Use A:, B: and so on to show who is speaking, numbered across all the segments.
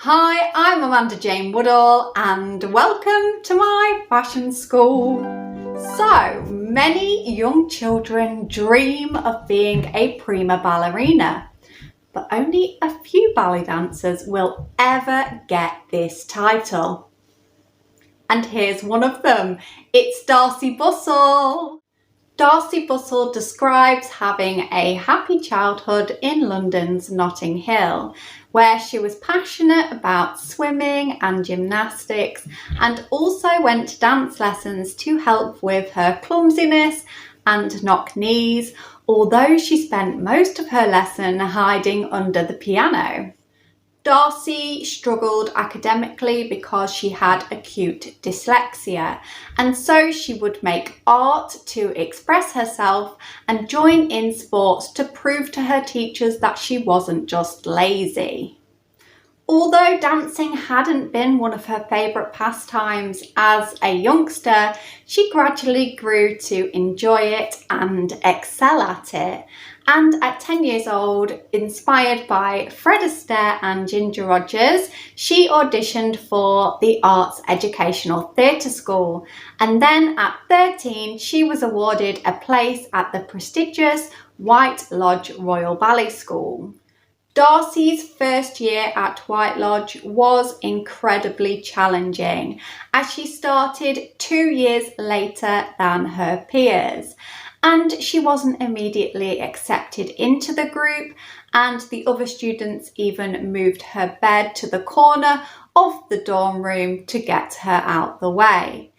A: Hi, I'm Amanda Jane Woodall and welcome to my fashion school. So many young children dream of being a prima ballerina, but only a few ballet dancers will ever get this title. And here's one of them, it's Darcey Bussel. Darcey Bussel describes having a happy childhood in London's Notting Hill, where she was passionate about swimming and gymnastics and also went to dance lessons to help with her clumsiness and knock knees, although she spent most of her lesson hiding under the piano. Darcey struggled academically because she had acute dyslexia, and so she would make art to express herself and join in sports to prove to her teachers that she wasn't just lazy. Although dancing hadn't been one of her favourite pastimes as a youngster, she gradually grew to enjoy it and excel at it. And at 10 years old, inspired by Fred Astaire and Ginger Rogers, she auditioned for the Arts Educational Theatre School. And then at 13, she was awarded a place at the prestigious White Lodge Royal Ballet School. Darcey's first year at White Lodge was incredibly challenging, as she started 2 years later than her peers. And she wasn't immediately accepted into the group, and the other students even moved her bed to the corner of the dorm room to get her out the way.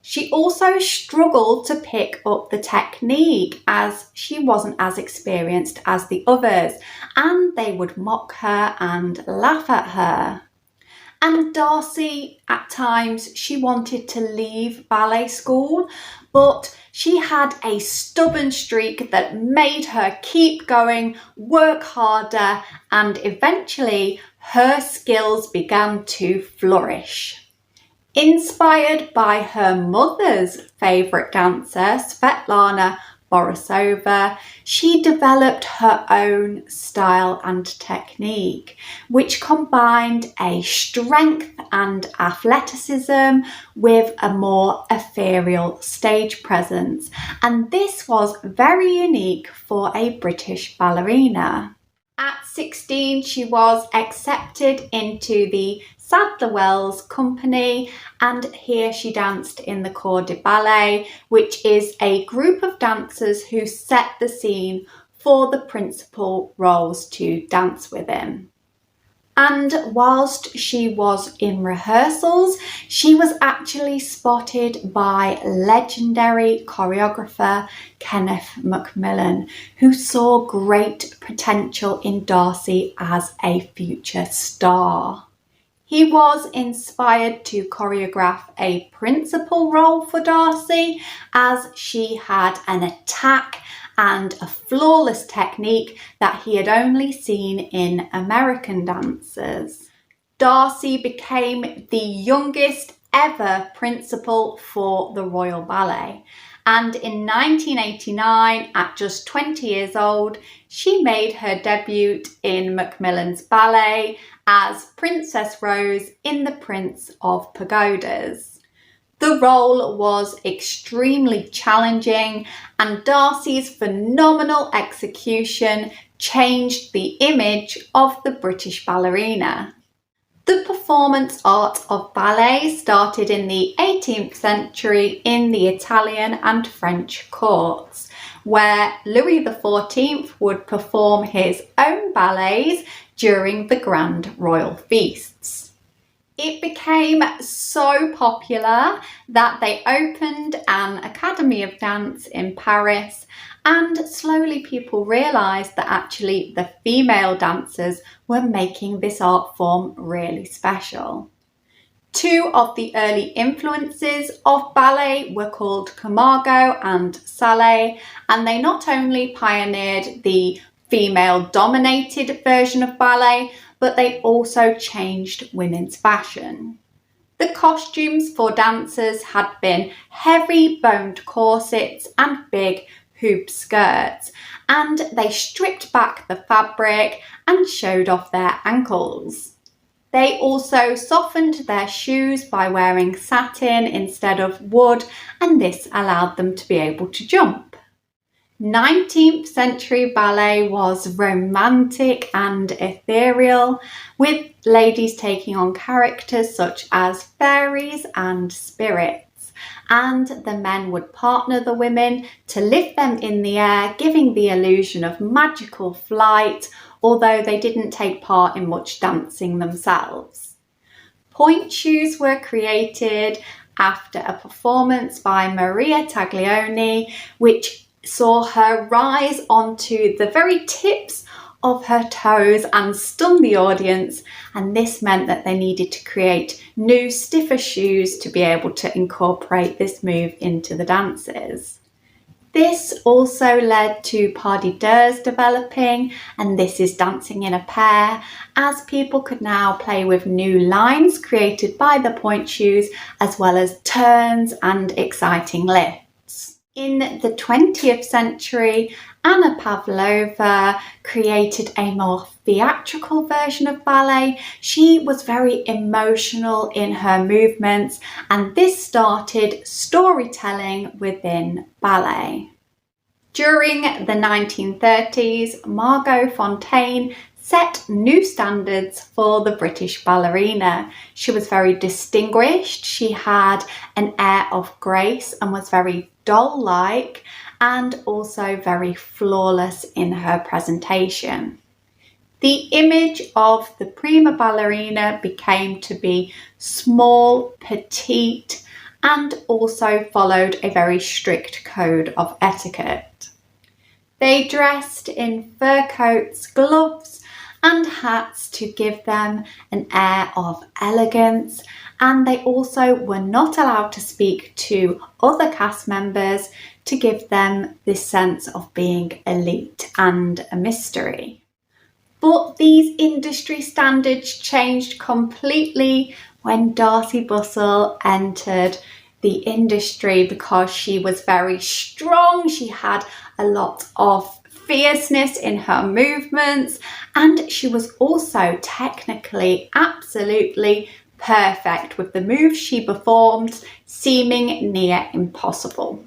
A: She also struggled to pick up the technique as she wasn't as experienced as the others, and they would mock her and laugh at her. And Darcey, at times, she wanted to leave ballet school, but she had a stubborn streak that made her keep going, work harder, and eventually her skills began to flourish. Inspired by her mother's favourite dancer, Svetlana Borisova, she developed her own style and technique, which combined a strength and athleticism with a more ethereal stage presence. And this was very unique for a British ballerina. At 16, she was accepted into the Sadler Wells company, and here she danced in the Corps de Ballet, which is a group of dancers who set the scene for the principal roles to dance within. And whilst she was in rehearsals, she was actually spotted by legendary choreographer Kenneth MacMillan, who saw great potential in Darcey as a future star. He was inspired to choreograph a principal role for Darcey, as she had an attack and a flawless technique that he had only seen in American dancers. Darcey became the youngest ever principal for the Royal Ballet, and in 1989, at just 20 years old, she made her debut in Macmillan's ballet as Princess Rose in The Prince of Pagodas. The role was extremely challenging, and Darcey's phenomenal execution changed the image of the British ballerina. The performance art of ballet started in the 18th century in the Italian and French courts, where Louis XIV would perform his own ballets during the grand royal feasts. It became so popular that they opened an Academy of Dance in Paris, and slowly people realised that actually the female dancers were making this art form really special. Two of the early influences of ballet were called Camargo and Salé, and they not only pioneered the female-dominated version of ballet, but they also changed women's fashion. The costumes for dancers had been heavy boned corsets and big hoop skirts, and they stripped back the fabric and showed off their ankles. They also softened their shoes by wearing satin instead of wood, and this allowed them to be able to jump. 19th century ballet was romantic and ethereal, with ladies taking on characters such as fairies and spirits, and the men would partner the women to lift them in the air, giving the illusion of magical flight, although they didn't take part in much dancing themselves. Point shoes were created after a performance by Maria Taglioni, which saw her rise onto the very tips of her toes and stun the audience, and this meant that they needed to create new, stiffer shoes to be able to incorporate this move into the dances. This also led to pas de deux developing, and this is dancing in a pair, as people could now play with new lines created by the point shoes, as well as turns and exciting lifts. In the 20th century, Anna Pavlova created a more theatrical version of ballet. She was very emotional in her movements, and this started storytelling within ballet. During the 1930s, Margot Fonteyn set new standards for the British ballerina. She was very distinguished, she had an air of grace and was very doll-like, and also very flawless in her presentation. The image of the prima ballerina became to be small, petite, and also followed a very strict code of etiquette. They dressed in fur coats, gloves, and hats to give them an air of elegance, and they also were not allowed to speak to other cast members to give them this sense of being elite and a mystery. But these industry standards changed completely when Darcey Bussel entered the industry, because she was very strong, she had a lot of fierceness in her movements, and she was also technically absolutely perfect, with the moves she performed seeming near impossible.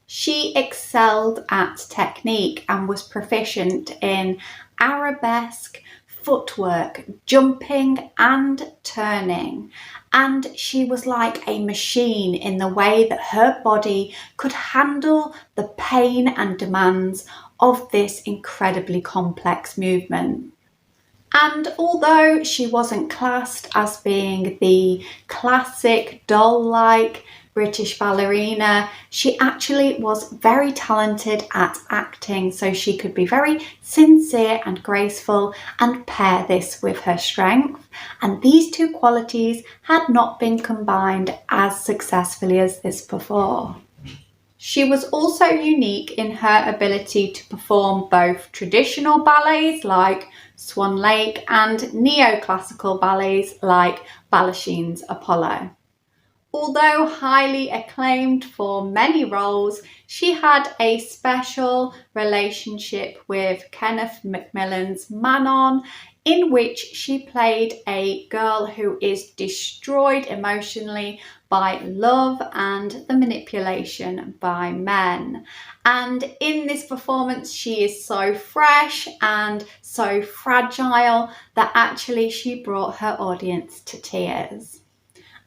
A: She excelled at technique and was proficient in arabesque, footwork, jumping and turning, and she was like a machine in the way that her body could handle the pain and demands of this incredibly complex movement. And although she wasn't classed as being the classic doll-like British ballerina, she actually was very talented at acting, so she could be very sincere and graceful and pair this with her strength, and these two qualities had not been combined as successfully as this before. She was also unique in her ability to perform both traditional ballets like Swan Lake and neoclassical ballets like Balanchine's Apollo. Although highly acclaimed for many roles, she had a special relationship with Kenneth MacMillan's Manon, in which she played a girl who is destroyed emotionally by love and the manipulation by men. And in this performance, she is so fresh and so fragile that actually she brought her audience to tears.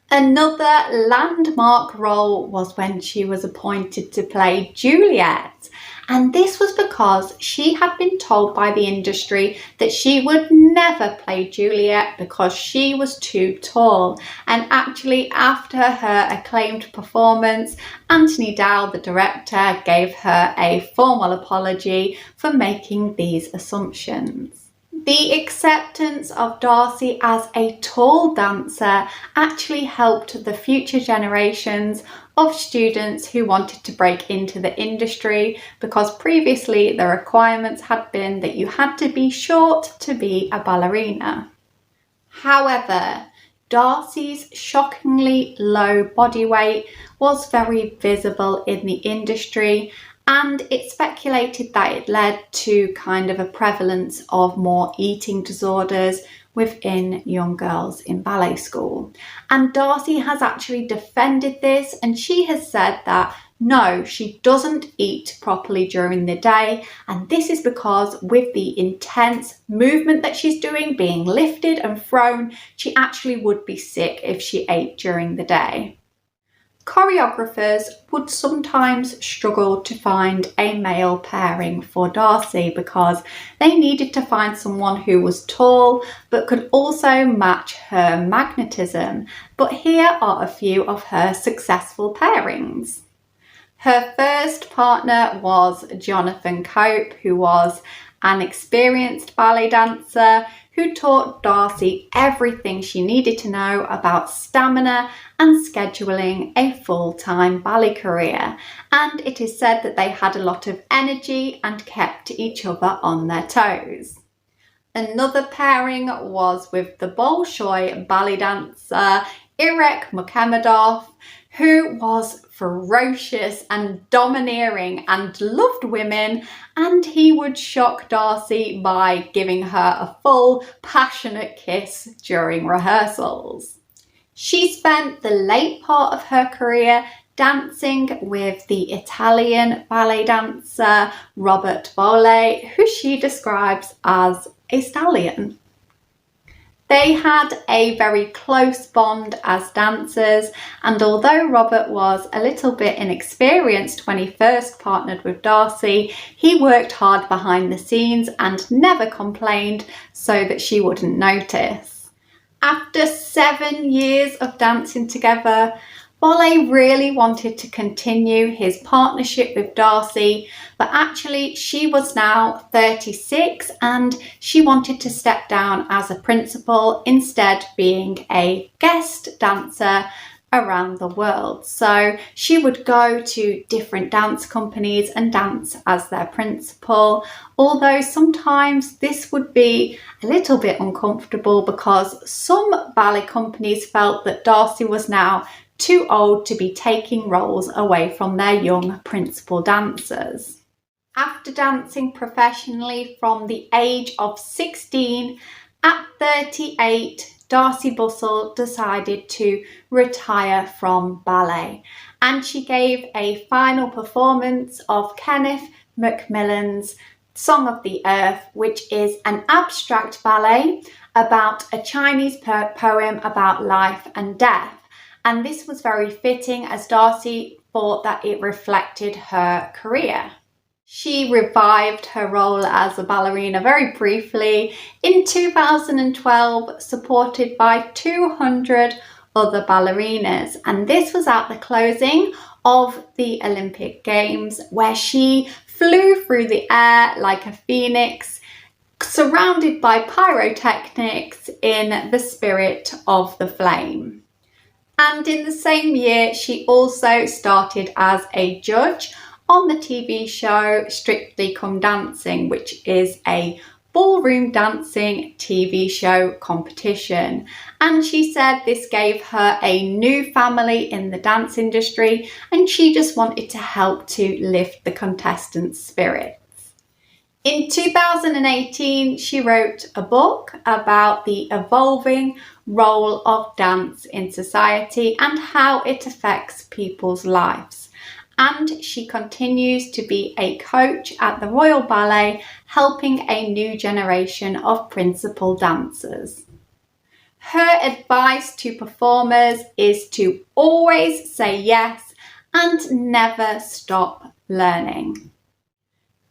A: Another landmark role was when she was appointed to play Juliet, and this was because she had been told by the industry that she would never play Juliet because she was too tall. And actually, after her acclaimed performance, Anthony Dowell, the director, gave her a formal apology for making these assumptions. The acceptance of Darcey as a tall dancer actually helped the future generations of students who wanted to break into the industry, because previously the requirements had been that you had to be short to be a ballerina. However, Darcey's shockingly low body weight was very visible in the industry, and it's speculated that it led to kind of a prevalence of more eating disorders within young girls in ballet school. And Darcey has actually defended this, and she has said that no, she doesn't eat properly during the day, and this is because with the intense movement that she's doing, being lifted and thrown, she actually would be sick if she ate during the day. Choreographers would sometimes struggle to find a male pairing for Darcey because they needed to find someone who was tall but could also match her magnetism. But here are a few of her successful pairings. Her first partner was Jonathan Cope, who was an experienced ballet dancer who taught Darcey everything she needed to know about stamina and scheduling a full-time ballet career. And it is said that they had a lot of energy and kept each other on their toes. Another pairing was with the Bolshoi ballet dancer Irek Mukhamedov, who was ferocious and domineering and loved women, and he would shock Darcey by giving her a full, passionate kiss during rehearsals. She spent the late part of her career dancing with the Italian ballet dancer Roberto Bolle, who she describes as a stallion. They had a very close bond as dancers, and although Robert was a little bit inexperienced when he first partnered with Darcey, he worked hard behind the scenes and never complained so that she wouldn't notice. After 7 years of dancing together, Bolle really wanted to continue his partnership with Darcey, but actually she was now 36 and she wanted to step down as a principal, instead being a guest dancer around the world. So she would go to different dance companies and dance as their principal, although sometimes this would be a little bit uncomfortable because some ballet companies felt that Darcey was now too old to be taking roles away from their young principal dancers. After dancing professionally from the age of 16, at 38, Darcey Bussel decided to retire from ballet, and she gave a final performance of Kenneth MacMillan's Song of the Earth, which is an abstract ballet about a Chinese poem about life and death. And this was very fitting as Darcey thought that it reflected her career. She revived her role as a ballerina very briefly in 2012, supported by 200 other ballerinas. And this was at the closing of the Olympic Games, where she flew through the air like a phoenix, surrounded by pyrotechnics in the spirit of the flame. And in the same year, she also started as a judge on the TV show Strictly Come Dancing, which is a ballroom dancing TV show competition. And she said this gave her a new family in the dance industry, and she just wanted to help to lift the contestants' spirits. In 2018, she wrote a book about the evolving role of dance in society and how it affects people's lives. And she continues to be a coach at the Royal Ballet, helping a new generation of principal dancers. Her advice to performers is to always say yes and never stop learning.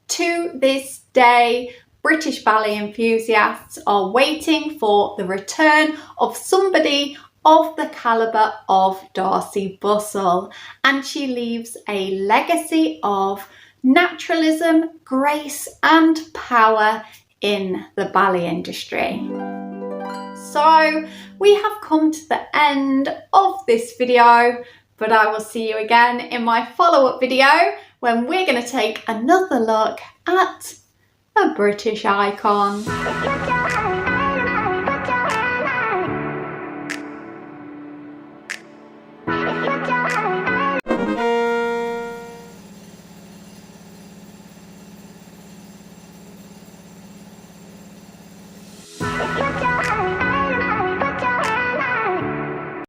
A: To this day, British ballet enthusiasts are waiting for the return of somebody of the calibre of Darcey Bussel, and she leaves a legacy of naturalism, grace and power in the ballet industry. So we have come to the end of this video, but I will see you again in my follow-up video when we're going to take another look at a British icon.